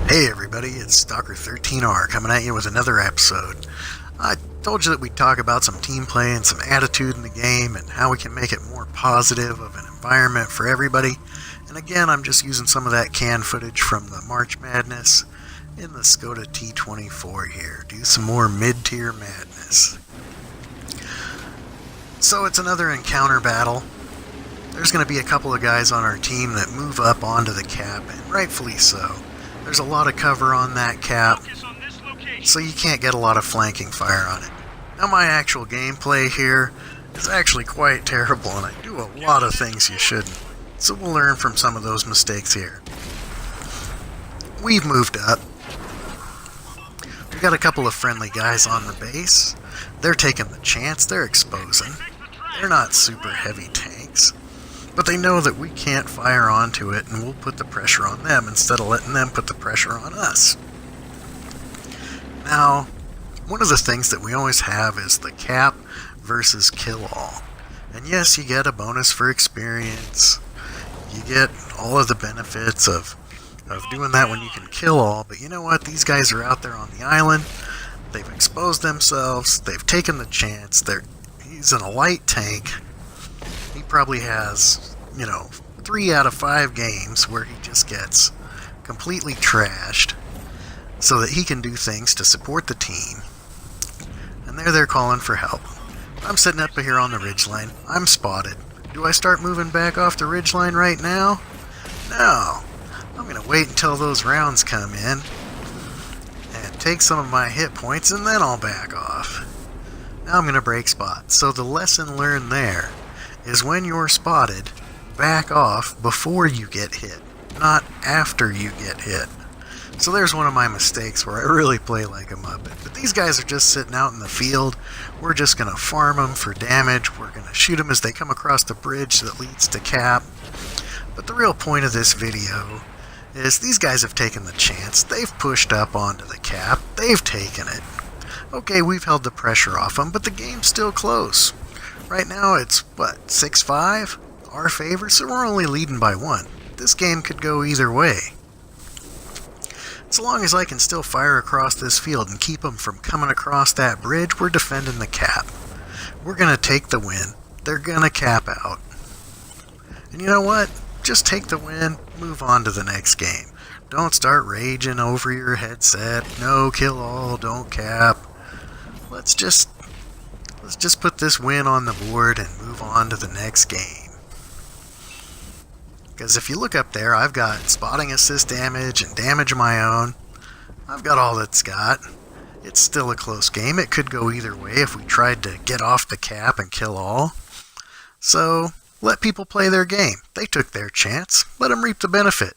Hey everybody, it's Stalker 13R coming at you with another episode. I told you that we'd talk about some team play and some attitude in the game and how we can make it more positive of an environment for everybody. And again, I'm just using some of that canned footage from the March Madness in the Skoda T24 here. Do some more mid-tier madness. So it's another encounter battle. There's going to be a couple of guys on our team that move up onto the cap, and rightfully so. There's a lot of cover on that cap, so you can't get a lot of flanking fire on it. Now my actual gameplay here is actually quite terrible, and I do a lot of things you shouldn't. So we'll learn from some of those mistakes here. We've moved up. We've got a couple of friendly guys on the base. They're taking the chance, they're exposing. They're not super heavy tanks, but they know that we can't fire onto it, and we'll put the pressure on them instead of letting them put the pressure on us. Now, one of the things that we always have is the cap versus kill all. And yes, you get a bonus for experience. You get all of the benefits of doing that when you can kill all, but you know what? These guys are out there on the island. They've exposed themselves. They've taken the chance. He's in a light tank. He probably has, 3 out of 5 games where he just gets completely trashed so that he can do things to support the team. And they're calling for help. I'm sitting up here on the ridgeline. I'm spotted. Do I start moving back off the ridgeline right now? No. I'm going to wait until those rounds come in and take some of my hit points, and then I'll back off. Now I'm going to break spot. So the lesson learned there is when you're spotted, back off before you get hit, not after you get hit. So there's one of my mistakes where I really play like a muppet. But these guys are just sitting out in the field. We're just going to farm them for damage. We're going to shoot them as they come across the bridge that leads to cap. But the real point of this video is these guys have taken the chance. They've pushed up onto the cap. They've taken it. Okay, we've held the pressure off them, but the game's still close. Right now it's, 6-5? Our favor, so we're only leading by 1. This game could go either way. So long as I can still fire across this field and keep them from coming across that bridge, we're defending the cap. We're going to take the win. They're going to cap out. And you know what? Just take the win, move on to the next game. Don't start raging over your headset. No, kill all, don't cap. Let's just put this win on the board and move on to the next game. Because if you look up there, I've got spotting assist damage and damage of my own. I've got all that's got. It's still a close game. It could go either way if we tried to get off the cap and kill all. So, let people play their game. They took their chance. Let them reap the benefit.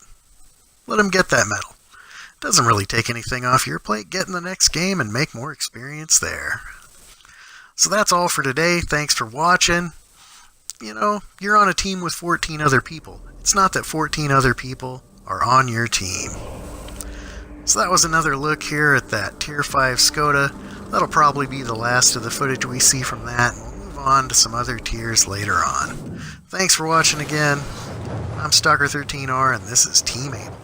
Let them get that medal. It doesn't really take anything off your plate. Get in the next game and make more experience there. So that's all for today. Thanks for watching. You're on a team with 14 other people. It's not that 14 other people are on your team. So that was another look here at that Tier 5 Skoda. That'll probably be the last of the footage we see from that, and we'll move on to some other tiers later on. Thanks for watching again. I'm Stalker 13R, and this is Team Able.